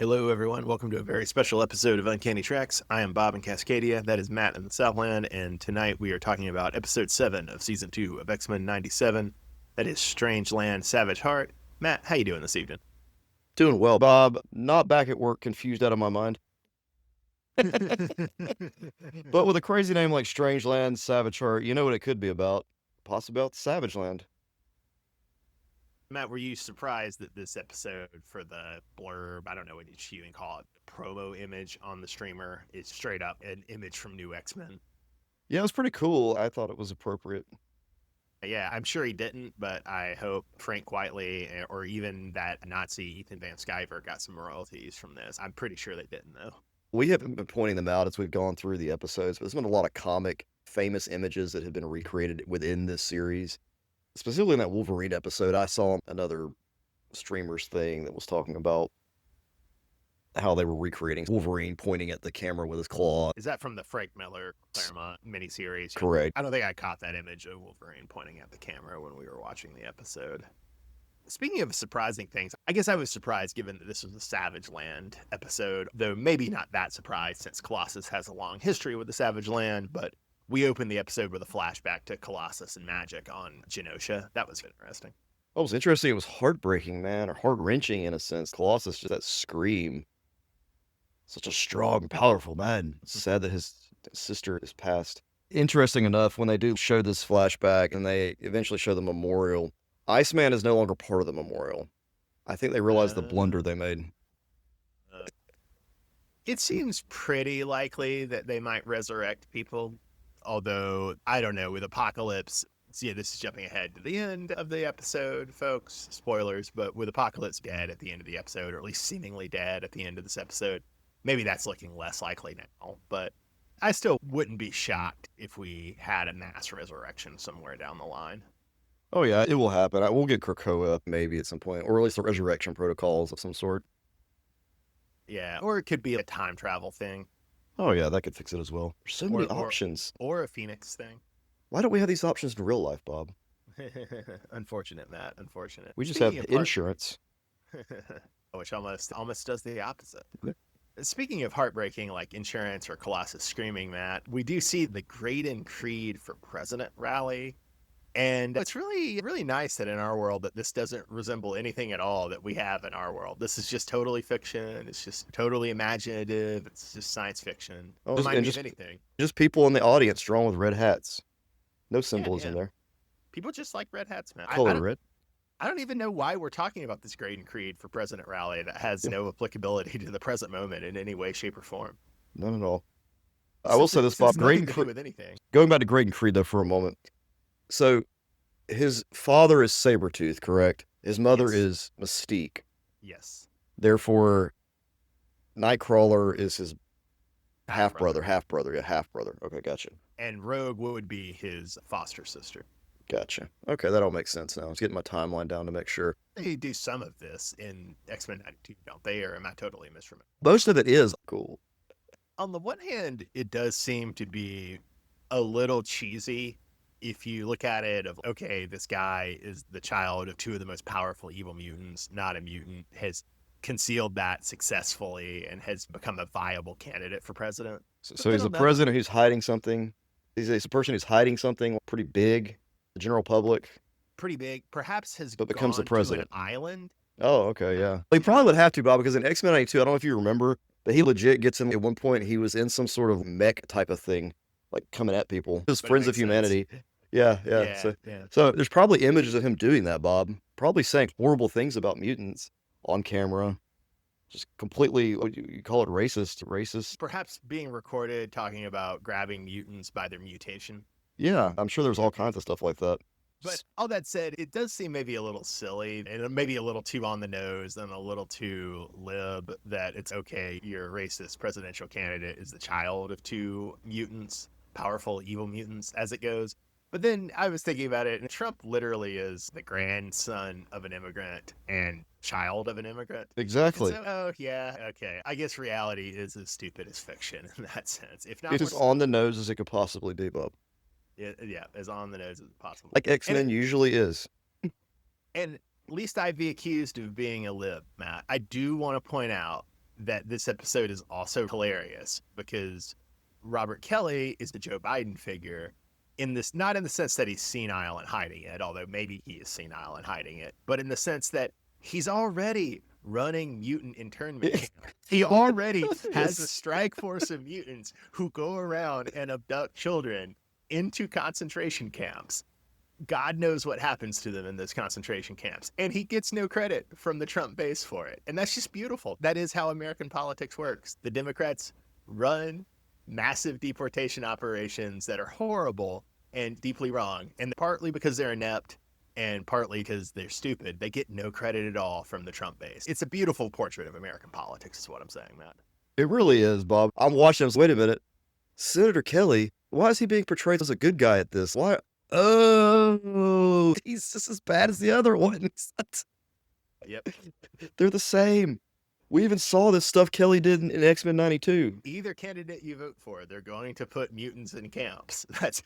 Hello, everyone. Welcome to a very special episode of Uncanny Tracks. I am Bob in Cascadia. That is Matt in the Southland. And tonight we are talking about episode 7 of season 2 of X-Men 97. That is Strange Land, Savage Heart. Matt, how you doing this evening? Doing well, Bob. Not back at work, confused out of my mind. But with a crazy name like Strangeland, Savage Heart, you know what it could be about. Possibly about Savage Land. Matt, were you surprised that this episode for the blurb, I don't know what you even call it, the promo image on the streamer is straight up an image from New X-Men? Yeah, it was pretty cool. I thought it was appropriate. Yeah, I'm sure he didn't, but I hope Frank Whiteley or even that Nazi Ethan Van Sciver got some royalties from this. I'm pretty sure they didn't, though. We haven't been pointing them out as we've gone through the episodes, but there's been a lot of comic, famous images that have been recreated within this series. Specifically in that Wolverine episode, I saw another streamer's thing that was talking about how they were recreating Wolverine pointing at the camera with his claw. Is that from the Frank Miller Claremont miniseries? Correct. I don't think I caught that image of Wolverine pointing at the camera when we were watching the episode. Speaking of surprising things, I guess I was surprised given that this was a Savage Land episode, though maybe not that surprised since Colossus has a long history with the Savage Land, but we opened the episode with a flashback to Colossus and magic on Genosha. That was interesting. What was interesting, it was heartbreaking, man, or heart-wrenching in a sense. Colossus, just that scream. Such a strong, powerful man. It's sad that his sister is passed. Interesting enough, when they do show this flashback and they eventually show the memorial, Iceman is no longer part of the memorial. I think they realized the blunder they made. It seems pretty likely that they might resurrect people, although I don't know, with Apocalypse. So yeah, this is jumping ahead to the end of the episode, folks. Spoilers, but with Apocalypse dead at the end of the episode, or at least seemingly dead at the end of this episode, maybe that's looking less likely now. But I still wouldn't be shocked if we had a mass resurrection somewhere down the line. Oh yeah, it will happen. We'll get Krakoa maybe at some point, or at least the resurrection protocols of some sort. Yeah, or it could be a time travel thing. Oh yeah, that could fix it as well. There's so many options. Or a Phoenix thing. Why don't we have these options in real life, Bob? Unfortunate, Matt. Unfortunate. We just have insurance. Which almost does the opposite. Speaking of heartbreaking, like insurance or Colossus screaming, Matt, we do see the Graydon Creed for President rally. And it's really, really nice that in our world that this doesn't resemble anything at all that we have in our world. This is just totally fiction. It's just totally imaginative. It's just science fiction. Oh, Remind me of anything. Just people in the audience drawn with red hats. No symbolism there. People just like red hats, man. Color red. I don't even know why we're talking about this Graydon Creed for President rally that has no applicability to the present moment in any way, shape, or form. None at all. I will say this, Bob. Graydon Creed with anything. Going back to Graydon Creed though for a moment. So, his father is Sabretooth, correct? His mother is Mystique. Yes. Therefore, Nightcrawler is his half-brother. Yeah, half-brother. Okay, gotcha. And Rogue would be his foster sister. Gotcha. Okay, that all makes sense now. I was getting my timeline down to make sure. They do some of this in X-Men 92, don't they? Or am I totally misremembering? Most of it is cool. On the one hand, it does seem to be a little cheesy if you look at it of, okay, this guy is the child of two of the most powerful evil mutants, not a mutant, has concealed that successfully and has become a viable candidate for president. So he's a president who's hiding something. He's a person who's hiding something pretty big. The general public. Pretty big. Perhaps has but becomes the president. To an island. Oh, okay, yeah. He probably would have to, Bob, because in X-Men 92, I don't know if you remember, but he legit gets him at one point, he was in some sort of mech type of thing, like coming at people. His Friends of Humanity. Yeah. So there's probably images of him doing that, Bob. Probably saying horrible things about mutants on camera. Just completely, what you call it, racist. Perhaps being recorded talking about grabbing mutants by their mutation. Yeah, I'm sure there's all kinds of stuff like that. But all that said, it does seem maybe a little silly and maybe a little too on the nose and a little too lib that it's okay, your racist presidential candidate is the child of two mutants, powerful evil mutants as it goes. But then I was thinking about it, and Trump literally is the grandson of an immigrant and child of an immigrant. Exactly. So, oh, yeah, okay. I guess reality is as stupid as fiction in that sense. If not, it's as on the nose as it could possibly be, Bob. Yeah, as on the nose as possible. Like X-Men usually is. And least I'd be accused of being a lib, Matt. I do want to point out that this episode is also hilarious because Robert Kelly is the Joe Biden figure in this, not in the sense that he's senile and hiding it, although maybe he is senile and hiding it, but in the sense that he's already running mutant internment camps. He already has a strike force of mutants who go around and abduct children into concentration camps. God knows what happens to them in those concentration camps. And he gets no credit from the Trump base for it. And that's just beautiful. That is how American politics works. The Democrats run massive deportation operations that are horrible and deeply wrong. And partly because they're inept and partly because they're stupid, they get no credit at all from the Trump base. It's a beautiful portrait of American politics, is what I'm saying, Matt. It really is, Bob. I'm watching this. Wait a minute. Senator Kelly, why is he being portrayed as a good guy at this? Why? Oh, he's just as bad as the other ones. Yep. They're the same. We even saw this stuff Kelly did in X-Men 92. Either candidate you vote for, they're going to put mutants in camps. That's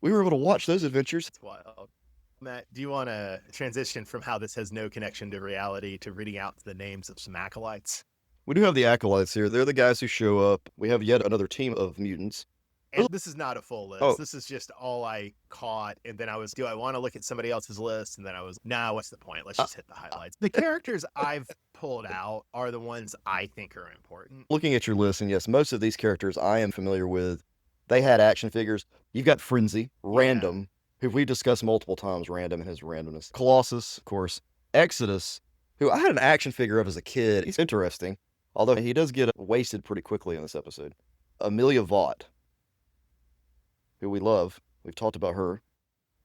We were able to watch those adventures. It's wild. Matt, do you want to transition from how this has no connection to reality to reading out the names of some acolytes? We do have the acolytes here. They're the guys who show up. We have yet another team of mutants. And this is not a full list. Oh. This is just all I caught. And then I was, do I want to look at somebody else's list? And then I was, nah, what's the point? Let's just hit the highlights. The characters I've pulled out are the ones I think are important. Looking at your list, and yes, most of these characters I am familiar with. They had action figures. You've got Frenzy, Random, who we've discussed multiple times, Random and his randomness. Colossus, of course. Exodus, who I had an action figure of as a kid. He's interesting, although he does get wasted pretty quickly in this episode. Amelia Vaught, who we love. We've talked about her.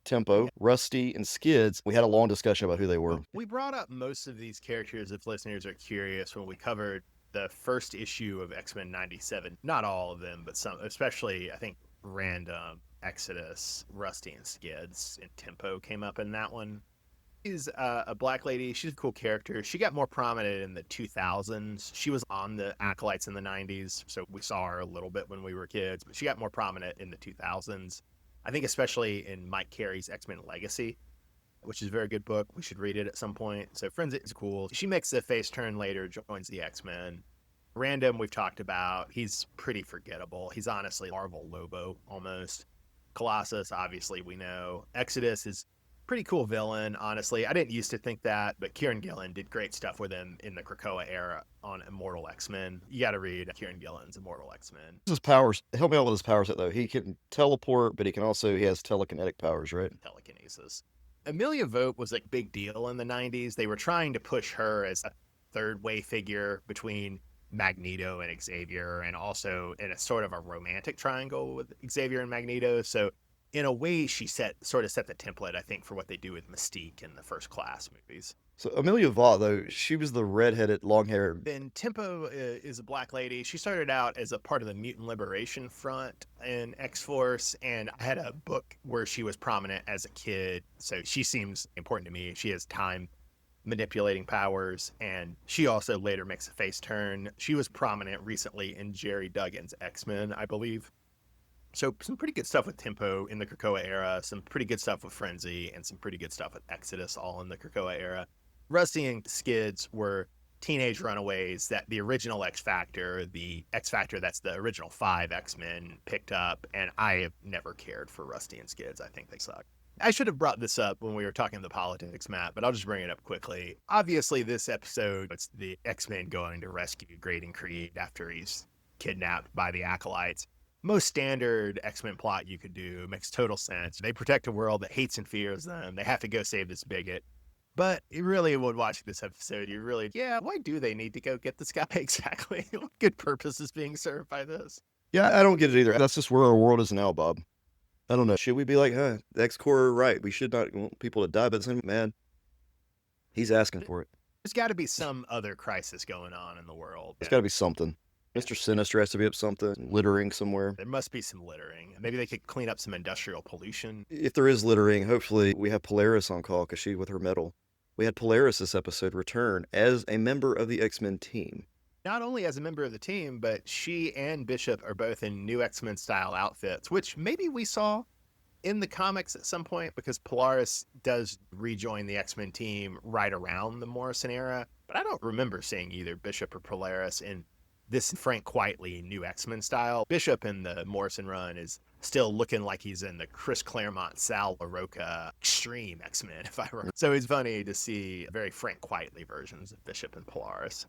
Tempo, Rusty, and Skids. We had a long discussion about who they were. We brought up most of these characters, if listeners are curious, when we covered the first issue of X-Men 97. Not all of them, but some, especially, I think, Random, Exodus, Rusty, and Skids, and Tempo came up in that one. She's a black lady. She's a cool character. She got more prominent in the 2000s. She was on the Acolytes in the 90s, so we saw her a little bit when we were kids, but she got more prominent in the 2000s. I think especially in Mike Carey's X-Men Legacy, which is a very good book. We should read it at some point. So Frenzy is cool. She makes a face turn later, joins the X-Men. Random, we've talked about. He's pretty forgettable. He's honestly Marvel Lobo almost. Colossus, obviously, we know. Exodus is pretty cool villain, honestly. I didn't used to think that, but Kieran Gillen did great stuff with him in the Krakoa era on Immortal X-Men. You got to read Kieran Gillen's Immortal X-Men. His powers, help me out with his powers, though. He can teleport, but he has telekinetic powers, right? Telekinesis. Amelia Vogt was a big deal in the 90s. They were trying to push her as a third way figure between Magneto and Xavier, and also in a sort of a romantic triangle with Xavier and Magneto. So in a way, she sort of set the template, I think, for what they do with Mystique in the First Class movies. So Amelia Vaught, though, she was the redheaded, long-haired. Then Tempo is a black lady. She started out as a part of the Mutant Liberation Front in X-Force, and I had a book where she was prominent as a kid. So she seems important to me. She has time manipulating powers, and she also later makes a face turn. She was prominent recently in Jerry Duggan's X-Men, I believe. So some pretty good stuff with Tempo in the Krakoa era, some pretty good stuff with Frenzy, and some pretty good stuff with Exodus, all in the Krakoa era. Rusty and Skids were teenage runaways that the original X-Factor, the X-Factor that's the original 5 X-Men, picked up, and I have never cared for Rusty and Skids. I think they suck. I should have brought this up when we were talking the politics, Matt, but I'll just bring it up quickly. Obviously, this episode, it's the X-Men going to rescue Graydon Creed after he's kidnapped by the Acolytes. Most standard X-Men plot you could do. Makes total sense. They protect a world that hates and fears them. They have to go save this bigot. But you really, when watching this episode, why do they need to go get this guy exactly? What good purpose is being served by this? Yeah, I don't get it either. That's just where our world is now, Bob. I don't know. Should we be like, the X-Corps are right. We should not want people to die, but man, he's asking for it. There's got to be some other crisis going on in the world. There's got to be something. Mr. Sinister has to be up something, littering somewhere. There must be some littering. Maybe they could clean up some industrial pollution. If there is littering, hopefully we have Polaris on call because she with her medal. We had Polaris this episode return as a member of the X-Men team. Not only as a member of the team, but she and Bishop are both in new X-Men style outfits, which maybe we saw in the comics at some point because Polaris does rejoin the X-Men team right around the Morrison era, but I don't remember seeing either Bishop or Polaris in this Frank Quitely new X-Men style. Bishop in the Morrison run is still looking like he's in the Chris Claremont, Sal LaRocca extreme X-Men, if I remember. So it's funny to see very Frank Quitely versions of Bishop and Polaris.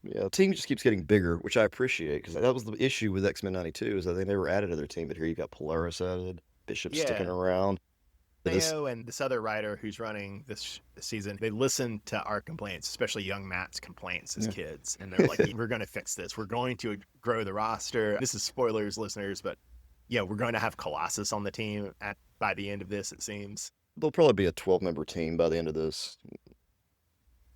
Yeah, the team just keeps getting bigger, which I appreciate because that was the issue with X-Men 92 is that they never added to their team, but here you got Polaris added, Bishop sticking Yeah. around. Mayo and this other writer who's running this season, they listen to our complaints, especially young Matt's complaints as kids. And they're like, we're going to fix this. We're going to grow the roster. This is spoilers, listeners, but yeah, we're going to have Colossus on the team by the end of this, it seems. There'll probably be a 12-member team by the end of this.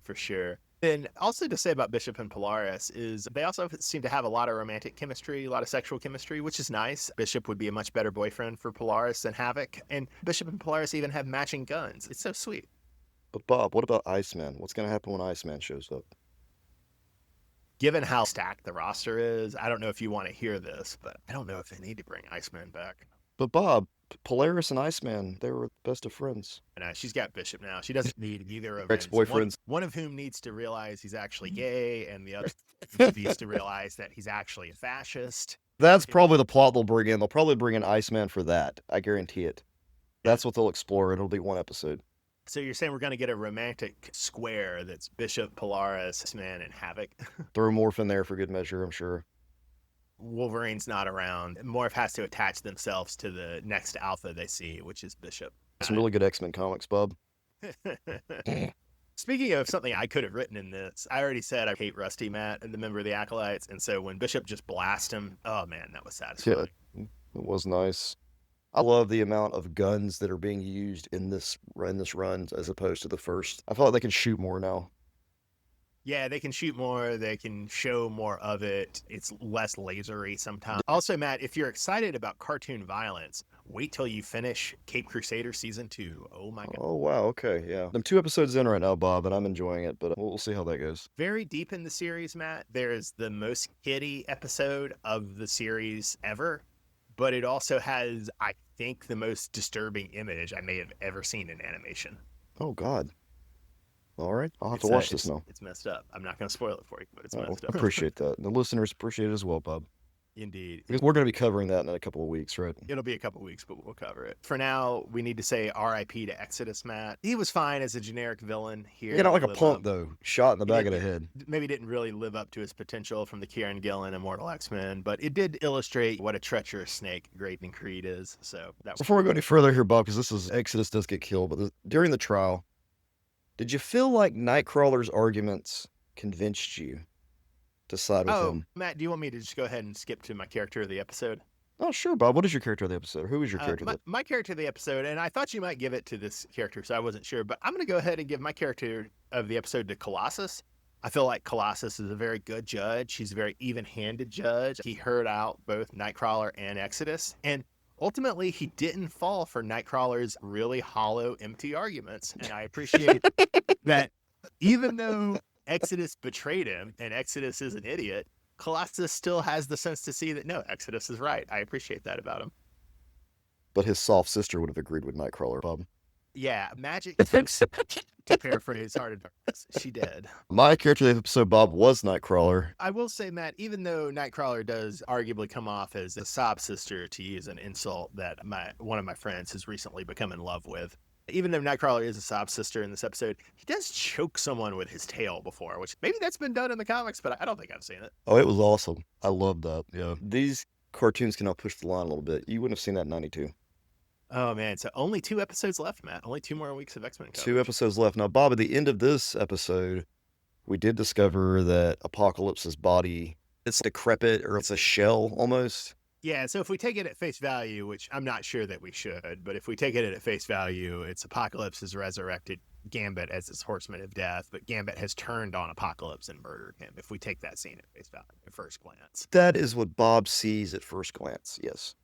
For sure. And also to say about Bishop and Polaris is they also seem to have a lot of romantic chemistry, a lot of sexual chemistry, which is nice. Bishop would be a much better boyfriend for Polaris than Havoc. And Bishop and Polaris even have matching guns. It's so sweet. But Bob, what about Iceman? What's going to happen when Iceman shows up? Given how stacked the roster is, I don't know if you want to hear this, but I don't know if they need to bring Iceman back. But Bob, Polaris and Iceman, they were best of friends. And she's got Bishop now. She doesn't need either of ex-boyfriends. One of whom needs to realize he's actually gay, and the other needs to realize that he's actually a fascist. That's probably the plot they'll bring in. They'll probably bring in Iceman for that. I guarantee it. That's what they'll explore. It'll be one episode. So you're saying we're going to get a romantic square that's Bishop, Polaris, Iceman, and Havoc? Throw Morph in there for good measure, I'm sure. Wolverine's not around. Morph has to attach themselves to the next alpha they see, which is Bishop. Some really good X-Men comics, Bob. Speaking of something I could have written in this, I already said I hate Rusty Matt and the member of the Acolytes, and so when Bishop just blasted him, oh man, that was satisfying. Yeah, it was nice. I love the amount of guns that are being used in this run as opposed to the first. I feel like they can shoot more now. Yeah, they can shoot more. They can show more of it. It's less lasery sometimes. Also, Matt, if you're excited about cartoon violence, wait till you finish Cape Crusader Season 2. Oh, my God. Oh, wow. Okay, yeah. I'm 2 episodes in right now, Bob, and I'm enjoying it, but we'll see how that goes. Very deep in the series, Matt. There's the most kiddie episode of the series ever, but it also has, I think, the most disturbing image I may have ever seen in animation. Oh, God. All right, I'll have to watch this now. It's messed up. I'm not going to spoil it for you, but it's messed up. I appreciate that. The listeners appreciate it as well, Bob. Indeed. Because we're going to be covering that in a couple of weeks, right? It'll be a couple of weeks, but we'll cover it. For now, we need to say R.I.P. to Exodus, Matt. He was fine as a generic villain here. Yeah, not like a punk, though. Shot in the back of the head. Maybe didn't really live up to his potential from the Kieran Gillen Immortal X-Men, but it did illustrate what a treacherous snake Graydon Creed is. So that was... Before we go any further here, Bob, because Exodus does get killed, but during the trial, did you feel like Nightcrawler's arguments convinced you to side with him? Matt, do you want me to just go ahead and skip to my character of the episode? Oh, sure, Bob. What is your character of the episode? Who is your character? My character of the episode, and I thought you might give it to this character, so I wasn't sure, but I'm going to go ahead and give my character of the episode to Colossus. I feel like Colossus is a very good judge. He's a very even-handed judge. He heard out both Nightcrawler and Exodus, and ultimately, he didn't fall for Nightcrawler's really hollow, empty arguments. And I appreciate that even though Exodus betrayed him and Exodus is an idiot, Colossus still has the sense to see that, no, Exodus is right. I appreciate that about him. But his soft sister would have agreed with Nightcrawler, Bob. Yeah, magic, to paraphrase Heart of Darkness, she did. My character of the episode, Bob, was Nightcrawler. I will say, Matt, even though Nightcrawler does arguably come off as a sob sister, to use an insult that one of my friends has recently become in love with, even though Nightcrawler is a sob sister in this episode, he does choke someone with his tail before, which maybe that's been done in the comics, but I don't think I've seen it. Oh, it was awesome. I loved that. Yeah. These cartoons can now push the line a little bit. You wouldn't have seen that in 92. Oh, man. So only 2 episodes left, Matt. Only 2 more weeks of X-Men coverage. 2 episodes left. Now, Bob, at the end of this episode, we did discover that Apocalypse's body, it's decrepit, or it's a shell almost. Yeah, so if we take it at face value, which I'm not sure that we should, but if we take it at face value, it's Apocalypse has resurrected Gambit as his horseman of death, but Gambit has turned on Apocalypse and murdered him, if we take that scene at face value at first glance. That is what Bob sees at first glance, yes.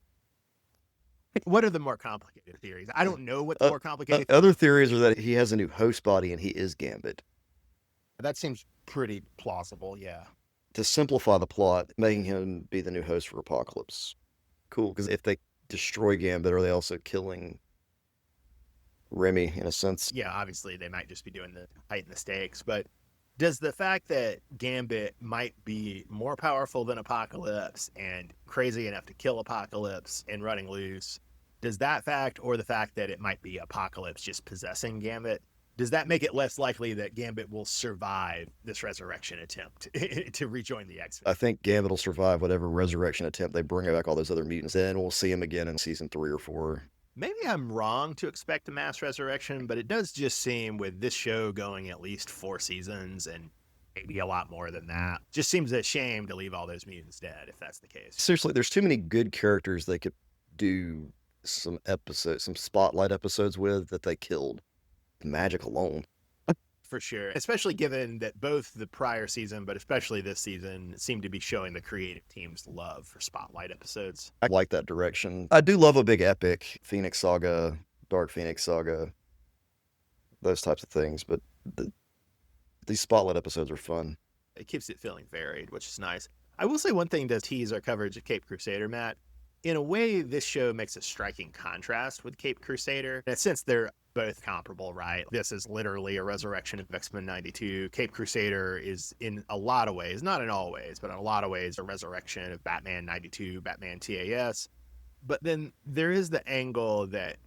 What are the more complicated theories? I don't know what the more complicated other theories are that he has a new host body and he is Gambit. That seems pretty plausible, yeah. To simplify the plot, making him be the new host for Apocalypse. Cool, because if they destroy Gambit, or are they also killing Remy in a sense? Yeah, obviously they might just be doing the heighten the stakes, but does the fact that Gambit might be more powerful than Apocalypse and crazy enough to kill Apocalypse and running loose, does that fact, or the fact that it might be Apocalypse just possessing Gambit, does that make it less likely that Gambit will survive this resurrection attempt to rejoin the X-Men? I think Gambit will survive whatever resurrection attempt they bring back all those other mutants. Then we'll see him again in season 3 or 4. Maybe I'm wrong to expect a mass resurrection, but it does just seem with this show going at least 4 seasons and maybe a lot more than that, just seems a shame to leave all those mutants dead if that's the case. Seriously, there's too many good characters they could do some spotlight episodes with that they killed. The magic alone. For sure, especially given that both the prior season, but especially this season, seem to be showing the creative team's love for spotlight episodes. I like that direction. I do love a big epic, Phoenix Saga, Dark Phoenix Saga, those types of things, but these spotlight episodes are fun. It keeps it feeling varied, which is nice. I will say one thing to tease our coverage of Cape Crusader, Matt. In a way, this show makes a striking contrast with Cape Crusader. In a sense, they're both comparable, right? This is literally a resurrection of X-Men 92. Cape Crusader is, in a lot of ways, not in all ways, but in a lot of ways, a resurrection of Batman 92, Batman TAS. But then there is the angle that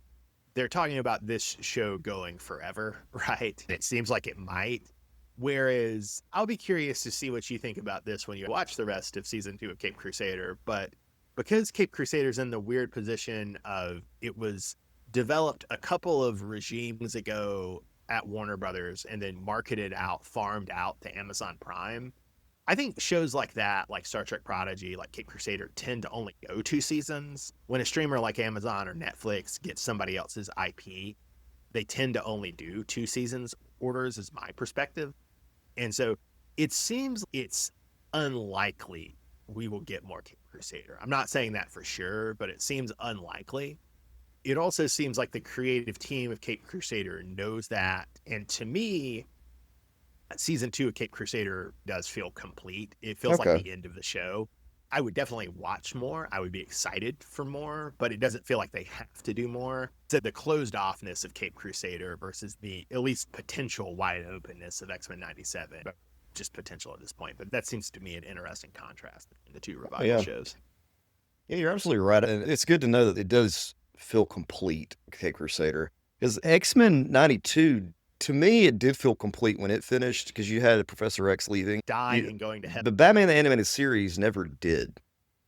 they're talking about this show going forever, right? It seems like it might. Whereas I'll be curious to see what you think about this when you watch the rest of season 2 of Cape Crusader. But because Cape Crusader's in the weird position of it was developed a couple of regimes ago at Warner Brothers and then marketed out, farmed out to Amazon Prime. I think shows like that, like Star Trek Prodigy, like Cape Crusader, tend to only go 2 seasons. When a streamer like Amazon or Netflix gets somebody else's IP, they tend to only do 2 seasons orders, is my perspective. And so it seems it's unlikely we will get more Cape Crusader. I'm not saying that for sure, but it seems unlikely. It also seems like the creative team of Cape Crusader knows that. And to me, season 2 of Cape Crusader does feel complete. It feels like the end of the show. I would definitely watch more. I would be excited for more, but it doesn't feel like they have to do more. So the closed offness of Cape Crusader versus the at least potential wide openness of X-Men 97. Just potential at this point, but that seems to me an interesting contrast in the 2 revival shows. Yeah, you're absolutely right. And it's good to know that it does feel complete, Cape Crusader. Because X-Men 92, to me, it did feel complete when it finished because you had Professor X leaving. Dying and going to heaven. The Batman the Animated Series never did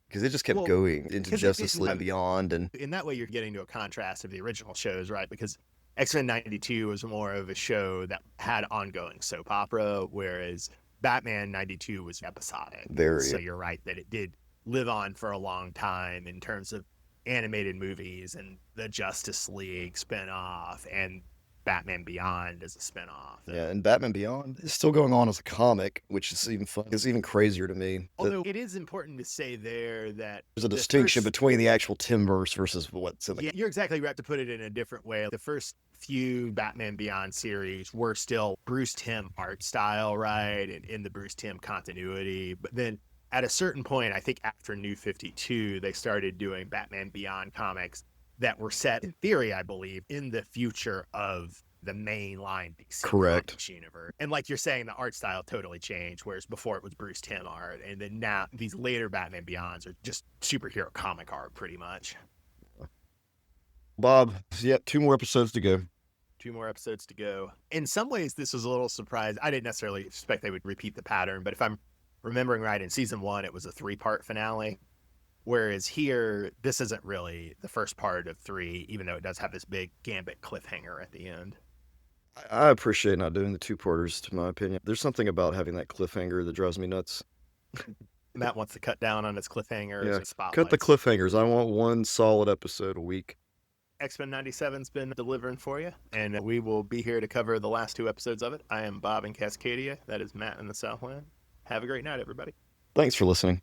because it just kept going into Justice League and beyond. And in that way, you're getting to a contrast of the original shows, right? Because X-Men 92 was more of a show that had ongoing soap opera, whereas Batman 92 was episodic. Very. So you're right that it did live on for a long time in terms of animated movies and the Justice League spinoff and Batman Beyond as a spinoff. Yeah, and Batman Beyond is still going on as a comic, which is even fun. It's even crazier to me. Although it is important to say there that there's a distinction between the actual Timverse versus what's in the... Yeah, you're exactly right to put it in a different way. The first few Batman Beyond series were still Bruce Timm art style, right? And in the Bruce Timm continuity. But then at a certain point, I think after New 52, they started doing Batman Beyond comics that were set, in theory, I believe, in the future of the mainline DC Comics universe. And like you're saying, the art style totally changed, whereas before it was Bruce Timm art. And then now these later Batman Beyonds are just superhero comic art, pretty much. Bob, yeah, 2 more episodes to go. 2 more episodes to go. In some ways, this was a little surprise. I didn't necessarily expect they would repeat the pattern, but if I'm remembering right, in season 1, it was a 3-part finale. Whereas here, this isn't really the first part of 3, even though it does have this big Gambit cliffhanger at the end. I appreciate not doing the 2-parters, to my opinion. There's something about having that cliffhanger that drives me nuts. Matt wants to cut down on its cliffhangers and spotlights. Cut the cliffhangers. I want 1 solid episode a week. X-Men 97's been delivering for you, and we will be here to cover the last 2 episodes of it. I am Bob in Cascadia. That is Matt in the Southland. Have a great night, everybody. Thanks for listening.